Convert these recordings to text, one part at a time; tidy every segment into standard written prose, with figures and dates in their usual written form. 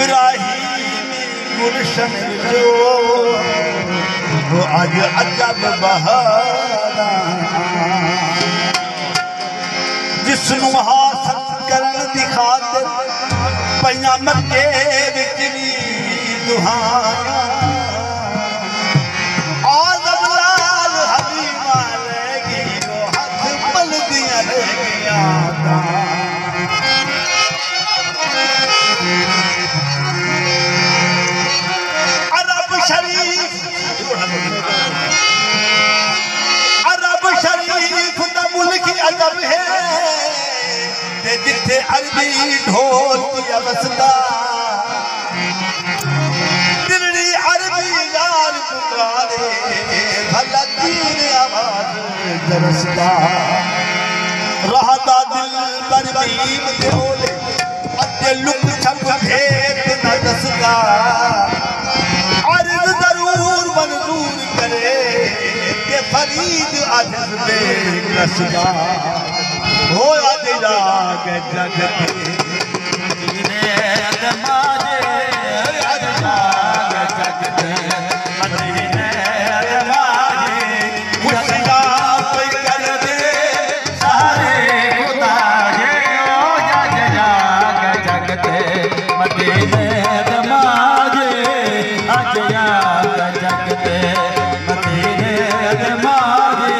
इब्राहिम गुलशन जो वो आज अजब बहाना जिसनू हासिल करन दी खातिर पईयां मक्के which we दुहाना Azam Lal Habiba लगी वो हथ मलदियां लगियां अरब शरीफ दा मुल्क अजब है ते जिथे अरबी ढोल की अवस्था दिल्ली अरबी यार पुकारे भला तीर आवाज दरसदा रहता दिल बरबीब दे ओले अते लुक छप भेद न दसदा अर्ज जरूर मंजूर करे के फरीद आजिज बेकसदा होया दिला के जग के मदीने दमाजे अल्लाह के जग के मदीने दमाजे खुशियां पे कर दे सारे खुदा जे ओ जग के जग के मदीने दमाजे अजया के जग के मदीने दमाजे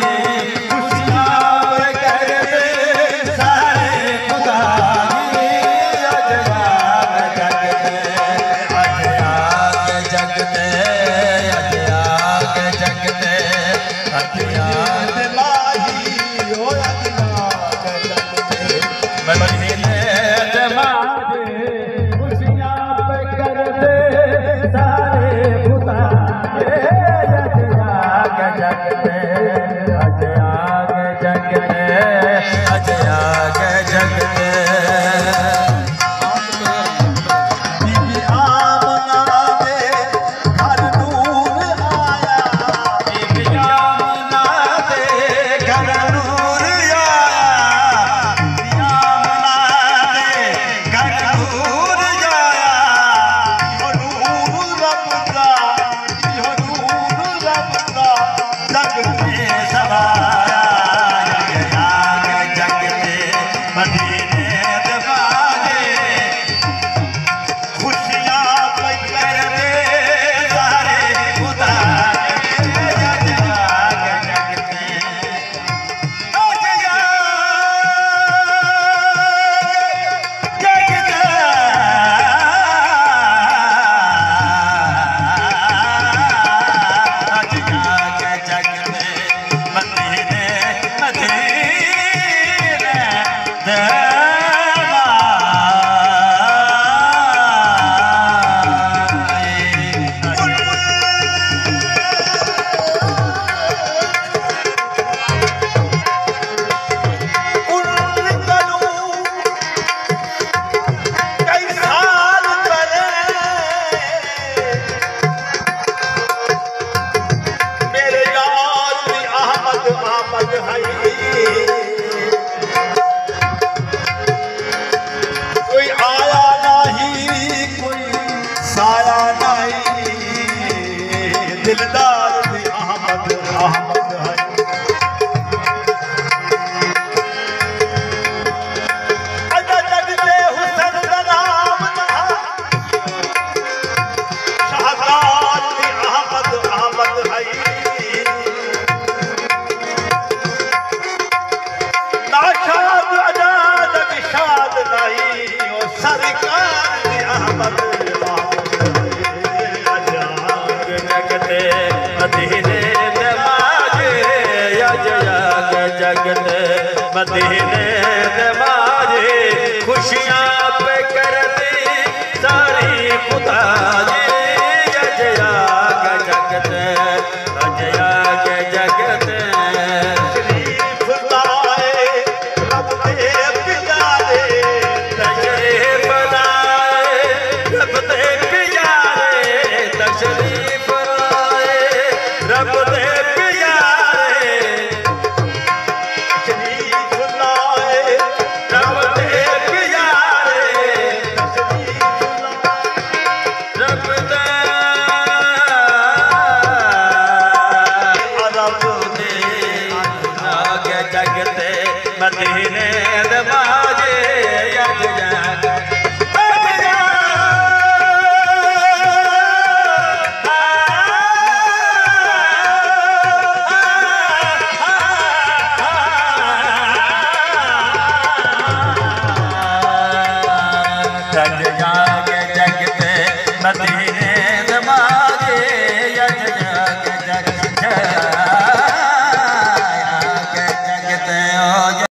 मदीने दमाजे खुशियां पे करती सारी खुदा जी अजया के जगते अजया के जगते शरीफ लाए रब दे प्यारे तशरीफ लाए रब दे प्यारे तशरीफ लाए रब दे प्यारे शरीफ लाए जगते मदीने दे बाजे यज जाग जग जाग जगते मदीने